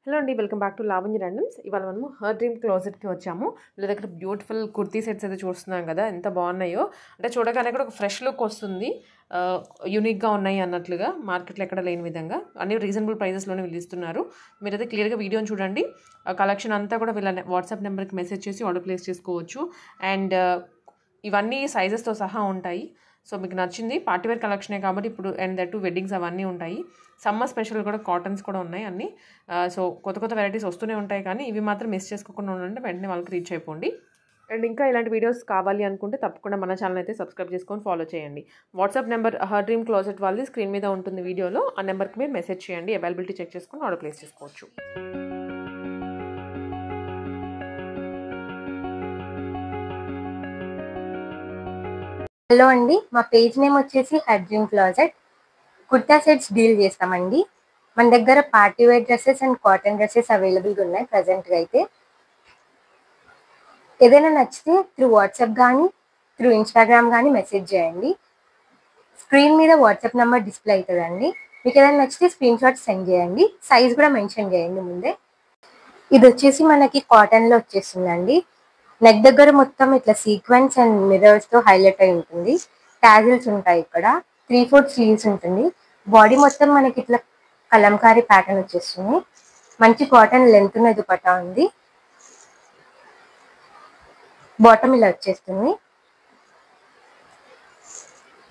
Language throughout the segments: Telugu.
హలో అండి, welcome back to Lavanya randoms. ఇవాళ మనము హర్ డ్రీమ్ క్లోజెట్కి వచ్చాము. వీళ్ళ దగ్గర బ్యూటిఫుల్ కుర్తీ సెట్స్ అయితే చూస్తున్నాం కదా, ఎంత బాగున్నాయో. అంటే చూడగానే కూడా ఒక ఫ్రెష్ లుక్ వస్తుంది, యూనిక్గా ఉన్నాయి అన్నట్లుగా, మార్కెట్లో ఎక్కడ లేని విధంగా అన్ని రీజనబుల్ ప్రైజెస్లోనే వీళ్ళు ఇస్తున్నారు. మీరైతే క్లియర్గా వీడియోని చూడండి. కలెక్షన్ అంతా కూడా వీళ్ళ వాట్సాప్ నెంబర్కి మెసేజ్ చేసి ఆర్డర్ ప్లేస్ చేసుకోవచ్చు. అండ్ ఇవన్నీ సైజెస్తో సహా ఉంటాయి. సో మీకు నచ్చింది పార్టీవేర్ కలెక్షనే కాబట్టి ఇప్పుడు అండ్ దట్ టు వెడ్డింగ్స్ అవన్నీ ఉంటాయి. సమ్మర్ స్పెషల్ కూడా కాటన్స్ కూడా ఉన్నాయి అన్నీ. సో కొత్త వెరైటీస్ వస్తూనే ఉంటాయి, కానీ ఇవి మాత్రం మిస్ చేసుకోకుండా ఉండండి, వెంటనే వాళ్ళకి రీచ్ అయిపోండి. అండ్ ఇంకా ఇలాంటి వీడియోస్ కావాలి అనుకుంటే తప్పకుండా మన ఛానల్ అయితే సబ్స్క్రైబ్ చేసుకొని ఫాలో చేయండి. WhatsApp number Her Dream Closet వాళ్ళది స్క్రీన్ మీద ఉంటుంది వీడియోలో. ఆ నెంబర్కి మీరు మెసేజ్ చేయండి, అవైలబిలిటీ చెక్ చేసుకొని ఆర్డర్ ప్లేస్ చేసుకోవచ్చు. హలో అండి, మా పేజ్ నేమ్ వచ్చేసి Her Dream Closet. Kurta sets deal చేస్తామండి. మన దగ్గర party wear dresses and cotton dresses అవైలబుల్గా ఉన్నాయి ప్రజెంట్గా అయితే. ఏదైనా నచ్చితే త్రూ వాట్సాప్ కానీ త్రూ ఇన్స్టాగ్రామ్ కానీ మెసేజ్ చేయండి. స్క్రీన్ మీద వాట్సాప్ నెంబర్ డిస్ప్లే అవుతుందండి. మీకు ఏదైనా నచ్చితే స్క్రీన్ షాట్ సెండ్ చేయండి, సైజ్ కూడా మెన్షన్ చేయండి ముందే. ఇది వచ్చేసి మనకి కాటన్లో వచ్చేస్తుందండి. నెక్ దగ్గర మొత్తం ఇట్లా సీక్వెన్స్ అండ్ మిర్రర్స్తో హైలైట్ అయి ఉంటుంది. ట్యాజిల్స్ ఉంటాయి, ఇక్కడ 3/4 స్లీవ్స్ ఉంటుంది. బాడీ మొత్తం మనకి ఇట్లా కలంకారీ ప్యాటర్న్ వచ్చేస్తుంది. మంచి కాటన్ లెంత్ ఉన్న దుపట్టా ఉంది. బాటమ్ ఇలా వచ్చేస్తుంది.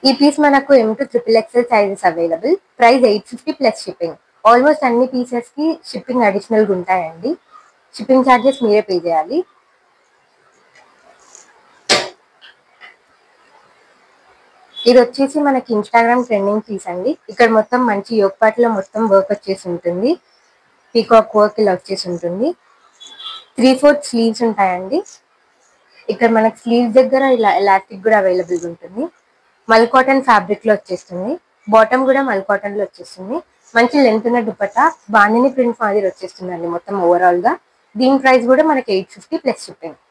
ఈ పీస్ మనకు M to XXL sizes available. Price 850 plus shipping. Almost అన్ని పీసెస్కి షిప్పింగ్ అడిషనల్గా ఉంటాయండి. షిప్పింగ్ ఛార్జెస్ మీరే పే చేయాలి. ఇది వచ్చేసి మనకి ఇన్స్టాగ్రామ్ ట్రెండింగ్ పీస్ అండి. ఇక్కడ మొత్తం మంచి యోగ్ పార్ట్లో మొత్తం వర్క్ వచ్చేసి ఉంటుంది. పీకాక్ వర్క్ ఇలా వచ్చేసి ఉంటుంది. 3/4 స్లీవ్స్ ఉంటాయండి. ఇక్కడ మనకి స్లీవ్స్ దగ్గర ఇలా ఎలాస్టిక్ కూడా అవైలబుల్గా ఉంటుంది. మల్ కాటన్ ఫ్యాబ్రిక్లో వచ్చేస్తుంది. బాటమ్ కూడా మల్ కాటన్లో వచ్చేస్తుంది. మంచి లెంత్ ఉన్న దుపట్టా బాందిని ప్రింట్ మాదిరి వచ్చేస్తుందండి మొత్తం ఓవరాల్గా. దీని ప్రైస్ కూడా మనకి 850 ప్లస్ షిప్పింగ్.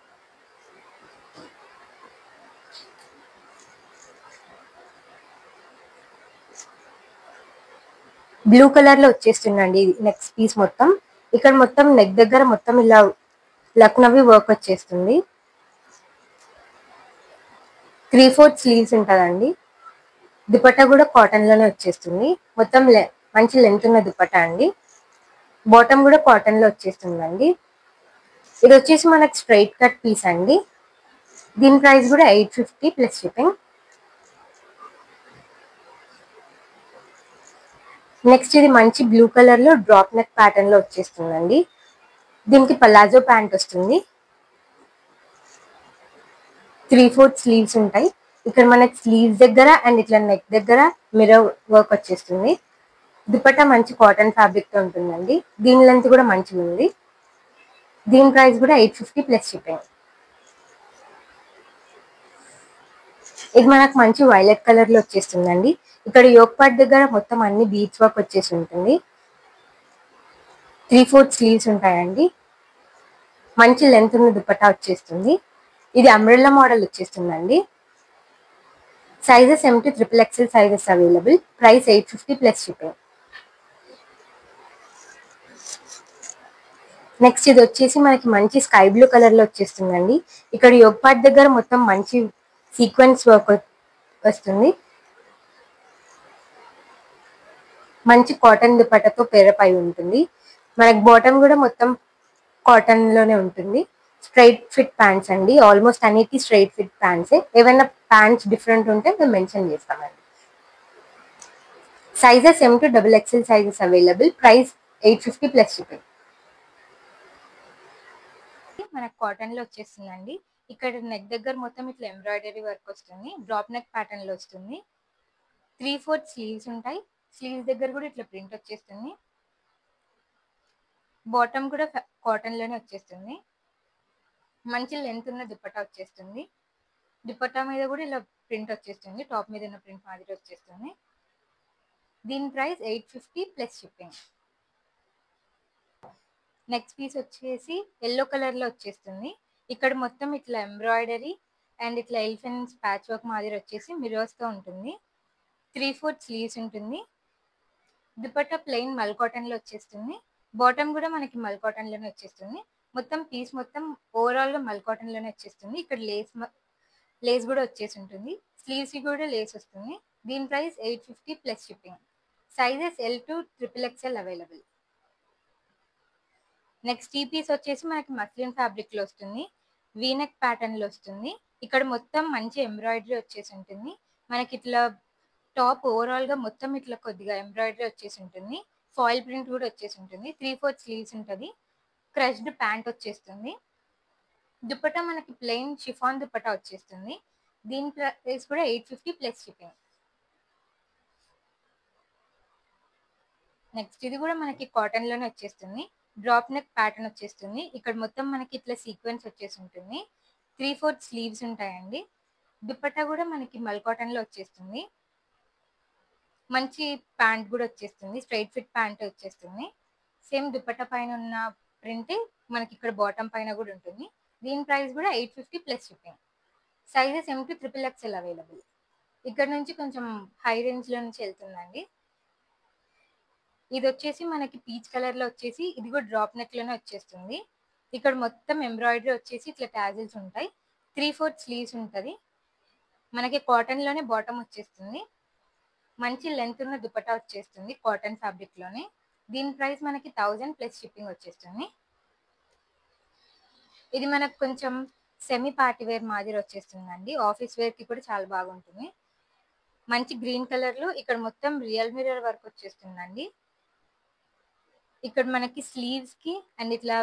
బ్లూ కలర్ లో వచ్చేస్తుందండి నెక్స్ట్ పీస్ మొత్తం. ఇక్కడ మొత్తం నెక్ దగ్గర మొత్తం ఇలా లక్నవి వర్క్ వచ్చేస్తుంది. 3/4 స్లీవ్స్ ఉంటుందండి. దుపట్టా కూడా కాటన్ లోనే వచ్చేస్తుంది. మొత్తం మంచి లెంత్ ఉన్న దుపట్టా అండి. బాటమ్ కూడా కాటన్ లో వచ్చేస్తుందండి. ఇది వచ్చేసి మనకి స్ట్రైట్ కట్ పీస్ అండి. దీని ప్రైస్ కూడా 850 ప్లస్ షిప్పింగ్. నెక్స్ట్ ఇది మంచి బ్లూ కలర్ లో డ్రాప్ నెక్ ప్యాటర్న్ లో వచ్చేస్తుందండి. దీనికి పలాజో ప్యాంట్ వస్తుంది. 3/4 స్లీవ్స్ ఉంటాయి. ఇక్కడ మనకి స్లీవ్స్ దగ్గర అండ్ ఇట్లా నెక్ దగ్గర మిర్రర్ వర్క్ వచ్చేస్తుంది. దుపట్టా మంచి కాటన్ ఫ్యాబ్రిక్ తో ఉంటుందండి. దీని లెంత్ కూడా మంచిగా ఉంది. దీని ప్రైస్ కూడా 850 ప్లస్ షిప్పింగ్. ఇది మనకు మంచి వైలెట్ కలర్ లో వచ్చేస్తుందండి. ఇక్కడ యోక్ పార్ట్ దగ్గర మొత్తం అన్ని బీట్స్ వర్క్ వచ్చేసి ఉంటుంది. 3/4 స్లీవ్స్ ఉంటాయండి. మంచి లెంత్ ఉన్న దుపట్టా వచ్చేస్తుంది. ఇది అంబ్రెల్లా మోడల్ వచ్చేస్తుందండి. Sizes M to XXL sizes available. Price 850 plus shipping. Next ఇది వచ్చేసి మనకి మంచి స్కై బ్లూ కలర్ లో వచ్చేస్తుందండి. ఇక్కడ యోక్ పార్ట్ దగ్గర మొత్తం మంచి సీక్వెన్స్ వర్క్ వస్తుంది. మంచి కాటన్ దుపట్టాతో పేరప్ అయి ఉంటుంది. మనకి బాటమ్ కూడా మొత్తం కాటన్ లోనే ఉంటుంది. స్ట్రైట్ ఫిట్ ప్యాంట్స్ అండి. ఆల్మోస్ట్ అన్నిటి స్ట్రైట్ ఫిట్ ప్యాంట్సే. ఏమైనా ప్యాంట్స్ డిఫరెంట్ ఉంటే మేము మెన్షన్ చేస్తామండి. Sizes M to XXL sizes available. Price 850 plus shipping. మనకు కాటన్ లో వచ్చేస్తుందండి. ఇక్కడ నెక్ దగ్గర మొత్తం ఇట్లా ఎంబ్రాయిడరీ వర్క్ వస్తుంది. డ్రాప్ నెక్ ప్యాటర్న్ లో వస్తుంది. 3/4 స్లీవ్స్ ఉంటాయి. స్లీవ్స్ దగ్గర కూడా ఇట్లా ప్రింట్ వచ్చేస్తుంది. బాటమ్ కూడా కాటన్ లోనే వచ్చేస్తుంది. మంచి లెంత్ ఉన్న దుపట్టా వచ్చేస్తుంది. దుపట్టా మీద కూడా ఇలా ప్రింట్ వచ్చేస్తుంది. టాప్ మీద ఉన్న ప్రింట్ మాదిరి వచ్చేస్తుంది. దీని price 850 plus shipping. Next piece వచ్చేసి ఎల్లో కలర్ లో వచ్చేస్తుంది. ఇక్కడ మొత్తం ఇట్లా ఎంబ్రాయిడరీ అండ్ ఇట్లా ఎలిఫెంట్స్ ప్యాచ్ వర్క్ మాదిరి వచ్చేసి మిర్రర్స్ తో ఉంటుంది. 3/4 స్లీవ్స్ ఉంటుంది. దుపట్టా ప్లెయిన్ మల్ కాటన్ లో వచ్చేస్తుంది. బాటమ్ కూడా మనకి మల్ కాటన్ లోనే వచ్చేస్తుంది. మొత్తం పీస్ మొత్తం ఓవరాల్ గా మల్ కాటన్ లోనే వచ్చేస్తుంది. ఇక్కడ లేస్ కూడా వచ్చేసి ఉంటుంది. స్లీవ్స్ కి కూడా లేస్ వస్తుంది. దీని price 850 plus shipping. Sizes L to XXL available. Next ఈ పీస్ వచ్చేసి మనకి మస్లిన్ ఫ్యాబ్రిక్ లో వస్తుంది. వీనెక్ ప్యాటర్న్ లో వస్తుంది. ఇక్కడ మొత్తం మంచి ఎంబ్రాయిడరీ వచ్చేసి ఉంటుంది. మనకి ఇట్లా టాప్ ఓవరాల్ గా మొత్తం ఇట్లా కొద్దిగా ఎంబ్రాయిడరీ వచ్చేసి ఉంటుంది. ఫాయిల్ ప్రింట్ కూడా వచ్చేసి ఉంటుంది. 3/4 స్లీవ్స్ ఉంటుంది. క్రష్డ్ ప్యాంట్ వచ్చేస్తుంది. దుపట్టా మనకి ప్లెయిన్ షిఫాన్ దుపట్టా వచ్చేస్తుంది. దీని ప్రైస్ కూడా 850 ప్లస్ షిప్పింగ్. నెక్స్ట్ ఇది కూడా మనకి కాటన్ లోనే వచ్చేస్తుంది. డ్రాప్ నెక్ ప్యాటర్న్ వచ్చేస్తుంది. ఇక్కడ మొత్తం మనకి ఇట్లా సీక్వెన్స్ వచ్చేసి ఉంటుంది. 3/4 స్లీవ్స్ ఉంటాయండి. దుపట్టా కూడా మనకి మల్ కాటన్ లో వచ్చేస్తుంది. మంచి ప్యాంట్ కూడా వచ్చేస్తుంది. స్ట్రైట్ ఫిట్ ప్యాంట్ వచ్చేస్తుంది. సేమ్ దుపట్టా పైన ఉన్న ప్రింట్ మనకి ఇక్కడ బాటమ్ పైన కూడా ఉంటుంది. దీని ప్రైస్ కూడా 850 plus shipping. Sizes M to XXL available. ఇక్కడ నుంచి కొంచెం హై రేంజ్ లో నుంచి వెళ్తుందండి. ఇది వచ్చేసి మనకి పీచ్ కలర్ లో వచ్చేసి ఇది కూడా డ్రాప్ నెక్ లోనే వచ్చేస్తుంది. ఇక్కడ మొత్తం ఎంబ్రాయిడరీ వచ్చేసి ఇట్లా టాజిల్స్ ఉంటాయి. 3/4 స్లీవ్స్ ఉంటుంది. మనకి కాటన్ లోనే బాటమ్ వచ్చేస్తుంది. మంచి లెంత్ ఉన్న దుపట్టా వచ్చేస్తుంది కాటన్ ఫ్యాబ్రిక్ లోనే. దీని ప్రైస్ మనకి 1000 ప్లస్ షిప్పింగ్ వచ్చేస్తుంది. ఇది మనకు కొంచెం సెమీ పార్టీ వేర్ మాదిరి వచ్చేస్తుందండి. ఆఫీస్ వేర్ కి కూడా చాలా బాగుంటుంది. మంచి గ్రీన్ కలర్ లో ఇక్కడ మొత్తం రియల్ మిర్రర్ వర్క్ వచ్చేస్తుందండి. ఇక్కడ మనకి స్లీవ్స్ కి అండ్ ఇట్లా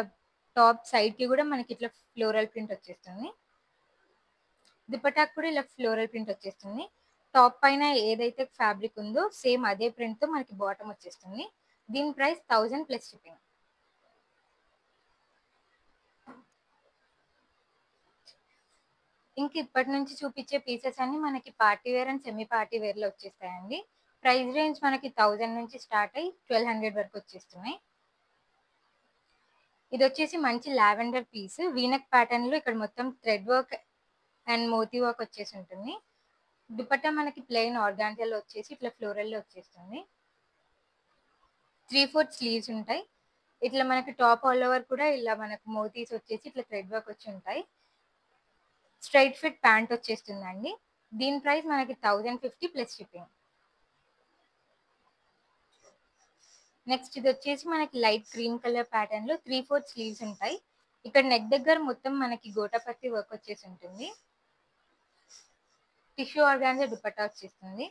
టాప్ సైడ్ కి కూడా మనకి ఇట్లా ఫ్లోరల్ ప్రింట్ వచ్చేస్తుంది. దుపట్టాకు కూడా ఇలా ఫ్లోరల్ ప్రింట్ వచ్చేస్తుంది. టాప్ పైన ఏదైతే ఫ్యాబ్రిక్ ఉందో సేమ్ అదే ప్రింట్ తో మనకి బాటమ్ వచ్చేస్తుంది. దీని ప్రైస్ 1000 ప్లస్ షిప్పింగ్. ఇంక ఇప్పటి నుంచి చూపించే పీసెస్ అన్ని మనకి party wear and semi party wear లో వచ్చేస్తాయండి. ప్రైస్ రేంజ్ మనకి 1000 నుంచి స్టార్ట్ అయ్యి 1200 వరకు వచ్చేస్తున్నాయి. ఇది వచ్చేసి మంచి లావెండర్ పీస్ వీనెక్ ప్యాటర్న్ లో ఇక్కడ మొత్తం థ్రెడ్ వర్క్ అండ్ మోతీ వర్క్ వచ్చేసి ఉంటుంది. దుపట్టా మనకి ప్లెయిన్ ఆర్గాంజాలో వచ్చేసి ఇట్లా ఫ్లోరల్ లో వచ్చేస్తుంది. 3/4 స్లీవ్స్ ఉంటాయి. ఇట్లా మనకి టాప్ ఆల్ ఓవర్ కూడా ఇలా మనకు మోతీస్ వచ్చేసి ఇట్లా థ్రెడ్ వర్క్ వచ్చి ఉంటాయి. స్ట్రైట్ ఫిట్ ప్యాంట్ వచ్చేస్తుందండి. దీని ప్రైస్ మనకి 1050 ప్లస్ షిప్పింగ్. నెక్స్ట్ ఇది వచ్చేసి మనకి లైట్ క్రీమ్ కలర్ ప్యాటర్న్ లో 3/4 స్లీవ్స్ ఉంటాయి. ఇక్కడ నెక్ దగ్గర మొత్తం మనకి గోటాపత్తి వర్క్ వచ్చేసి ఉంటుంది. టిష్యూ ఆర్గాన్జా దుపట్టా వచ్చేస్తుంది.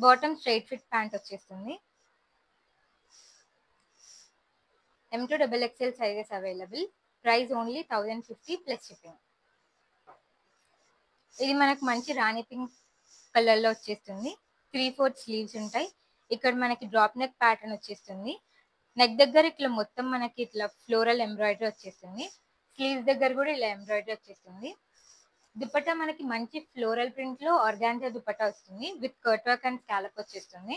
బాటమ్ స్ట్రైట్ ఫిట్ ప్యాంట్ వచ్చేస్తుంది. M to XXL sizes available. Price only 1050 plus shipping. ఇది మనకు మంచి రాణి పింక్ కలర్ లో వచ్చేస్తుంది. 3/4 స్లీవ్స్ ఉంటాయి. ఇక్కడ మనకి డ్రాప్ నెక్ ప్యాటర్న్ వచ్చేస్తుంది. నెక్ దగ్గర ఇట్లా మొత్తం మనకి ఇట్లా ఫ్లోరల్ ఎంబ్రాయిడరీ వచ్చేస్తుంది. స్లీవ్స్ దగ్గర కూడా ఇలా ఎంబ్రాయిడరీ వచ్చేస్తుంది. దుపట్టా మనకి మంచి ఫ్లోరల్ ప్రింట్ లో ఆర్గాన్జా దుపట్టా వస్తుంది విత్ కర్ట్ వర్క్ అండ్ స్కాలప్ వచ్చేస్తుంది.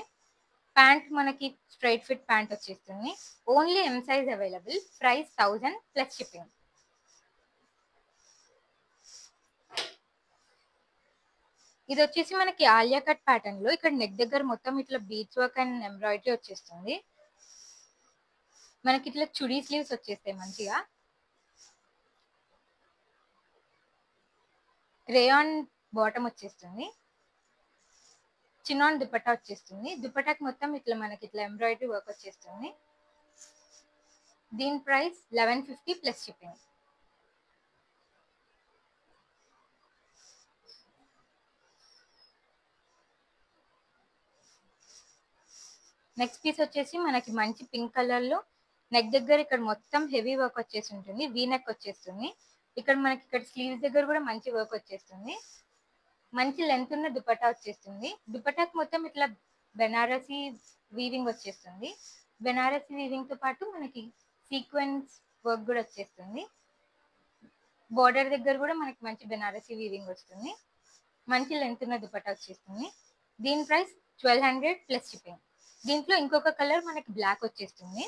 ప్యాంట్ మనకి స్ట్రైట్ ఫిట్ ప్యాంట్ వచ్చేస్తుంది. Only M size available. Price 1000 plus shipping. ఇది వచ్చేసి మనకి ఆలియా కట్ ప్యాటర్న్ లో ఇక్కడ నెక్ దగ్గర మొత్తం ఇట్లా బీట్స్ వర్క్ అండ్ ఎంబ్రాయిడరీ వచ్చేస్తుంది. మనకి ఇట్లా చుడీ స్లీవ్స్ వచ్చేస్తాయి మంచిగా. రేయాన్ బాటమ్ వచ్చేస్తుంది. చినాన్ దుపట్టా వచ్చేస్తుంది. దుపట్టాకి మొత్తం ఇట్లా మనకి ఇట్లా ఎంబ్రాయిడరీ వర్క్ వచ్చేస్తుంది. దీని price 1150 plus shipping. Next piece వచ్చేసి మనకి మంచి పింక్ కలర్ లో నెక్ దగ్గర ఇక్కడ మొత్తం హెవీ వర్క్ వచ్చేసి ఉంటుంది. వీ నెక్ వచ్చేస్తుంది. ఇక్కడ మనకి ఇక్కడ స్లీవ్స్ దగ్గర కూడా మంచి వర్క్ వచ్చేస్తుంది. మంచి లెంత్ ఉన్న దుపట్టా వచ్చేస్తుంది. దుపట్టాకి మొత్తం ఇట్లా బెనారసీ వీవింగ్ వచ్చేస్తుంది. బెనారసీ వీవింగ్ తో పాటు మనకి సీక్వెన్స్ వర్క్ కూడా వచ్చేస్తుంది. బోర్డర్ దగ్గర కూడా మనకి మంచి బెనారసీ వీవింగ్ వస్తుంది. మంచి లెంత్ ఉన్న దుపట్టా వచ్చేస్తుంది. దీని ప్రైస్ 1200 ప్లస్ షిప్పింగ్. దీంట్లో ఇంకొక కలర్ మనకి బ్లాక్ వచ్చేస్తుంది.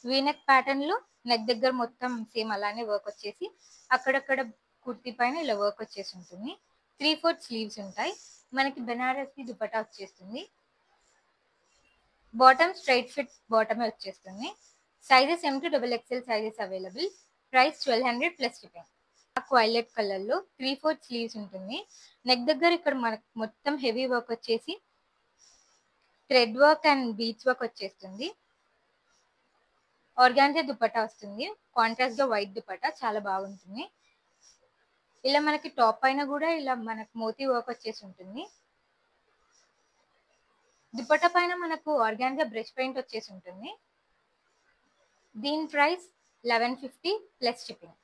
వీనెక్ ప్యాటర్న్ లో నెక్ దగ్గర మొత్తం సేమ్ అలానే వర్క్ వచ్చేసి అక్కడక్కడ కుర్తీ పైన ఇలా వర్క్ వచ్చేసి ఉంటుంది. 3/4 స్లీవ్స్ ఉంటాయి. మనకి బెనారసీ దుపట్టా వచ్చేస్తుంది. బాటమ్ స్ట్రైట్ ఫిట్ బాటమే వచ్చేస్తుంది. Sizes M to XXL sizes available. Price 1200 plus shipping. Violet colour లో 3/4 స్లీవ్స్ ఉంటుంది. నెక్ దగ్గర ఇక్కడ మనకు మొత్తం హెవీ వర్క్ వచ్చేసి thread work and beads work వచ్చేస్తుంది. ఆర్గాన్జా దుపట్టా వస్తుంది. కాంట్రాస్ట్ గా వైట్ దుపట్టా చాలా బాగుంటుంది. ఇలా మనకి టాప్ పైన కూడా ఇలా మనకు మోతీ వర్క్ వచ్చేసి ఉంటుంది. దుపట్టా పైన మనకు ఆర్గాన్జా బ్రష్ పెయింట్ వచ్చేసి ఉంటుంది. దీని ప్రైస్ 1150 ప్లస్ షిప్పింగ్.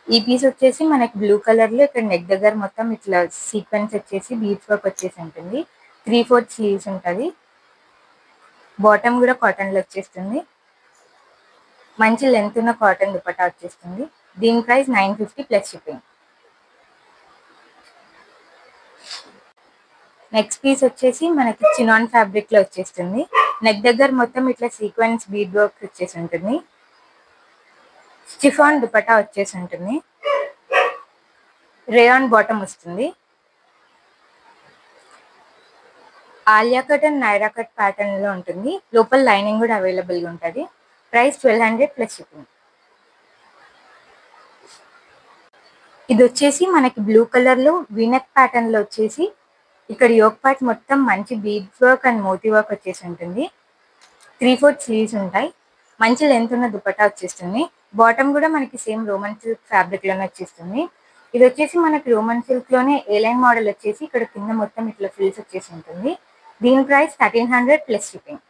ఈ పీస్ వచ్చేసి మనకి బ్లూ కలర్ లో ఇక్కడ నెక్ దగ్గర మొత్తం ఇట్లా సీక్వెన్స్ వచ్చేసి బీడ్స్ వర్క్ వచ్చేసి ఉంటుంది. 3/4 స్లీవ్స్ ఉంటుంది. బాటమ్ కూడా కాటన్ లో వచ్చేస్తుంది. మంచి లెంత్ ఉన్న కాటన్ దుపట్టా వచ్చేస్తుంది. దీని price 950 plus shipping. Next piece వచ్చేసి మనకి చినాన్ ఫ్యాబ్రిక్ లో వచ్చేస్తుంది. నెక్ దగ్గర మొత్తం ఇట్లా సీక్వెన్స్ బీడ్ వర్క్ వచ్చేసి ఉంటుంది. స్టిఫాన్ దుపట్టా వచ్చేసి ఉంటుంది. రేయాన్ బాటమ్ వస్తుంది. Alia cut and Naira cut pattern లో ఉంటుంది. లోపల లైనింగ్ కూడా అవైలబుల్ గా ఉంటుంది. Price 1200 plus shipping. ఇది వచ్చేసి మనకి బ్లూ కలర్ లో వీనెక్ ప్యాటర్న్ లో వచ్చేసి ఇక్కడ యోక్ పార్ట్ మొత్తం మంచి బీడ్ వర్క్ అండ్ మోతీ వర్క్ వచ్చేసి ఉంటుంది. 3/4 స్లీవ్స్ ఉంటాయి. మంచి లెంత్ ఉన్న దుపట్టా వచ్చేస్తుంది. బాటమ్ కూడా మనకి సేమ్ రోమన్ సిల్క్ ఫ్యాబ్రిక్ లోనే వచ్చేస్తుంది. ఇది వచ్చేసి మనకి రోమన్ సిల్క్ లోనే ఏ లైన్ మోడల్ వచ్చేసి ఇక్కడ కింద మొత్తం ఇట్లా ఫ్రిల్స్ వచ్చేసి ఉంటుంది. దీని ప్రైస్ 1300 ప్లస్ షిప్పింగ్.